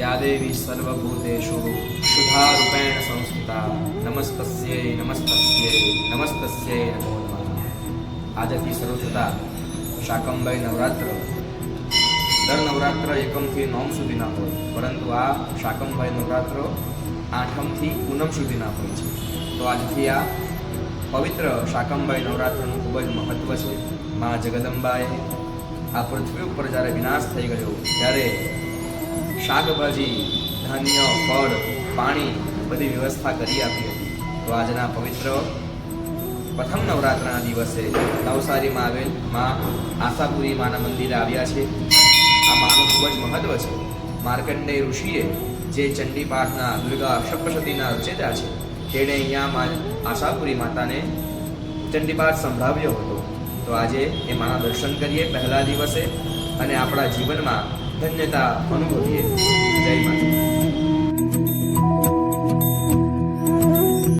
या देवी सर्वभूतेषु सुधारूपेण संस्थिता नमस्तस्यै नमस्तस्यै नमस्तस्यै नमो नमः। આજથી શરૂ થતા શાકંબાઈ નવરાત્ર દર નવરાત્ર એકમથી નોમ સુધીના હોય, પરંતુ આ શાકંબાઈ નવરાત્ર આઠમથી પૂનમ સુધીના હોય છે। તો આજથી આ પવિત્ર શાકંબાઈ નવરાત્રનું ખૂબ જ મહત્ત્વ છે। મા જગદંબાએ આ પૃથ્વી ઉપર જ્યારે વિનાશ થઈ ગયો ત્યારે શાકભાજી, ધાન્ય, ફળ, પાણી બધી વ્યવસ્થા કરી આપી હતી। તો આજના પવિત્ર પ્રથમ નવરાત્રના દિવસે નવસારીમાં આવેલ મા આશાપુરી માના મંદિરે આવ્યા છે। આ માનું ખૂબ જ મહત્વ છે। માર્કંડેય ઋષિએ જે ચંડી પાઠના દુર્ગા સપ્તશતીના રચેતા છે તેણે અહીંયા આશાપુરી માતાને ચંડીપાઠ સંભળાવ્યો હતો। તો આજે એ માના દર્શન કરીએ પહેલા દિવસે અને આપણા જીવનમાં ધન્યતા અનુભવીએ। જય માતા।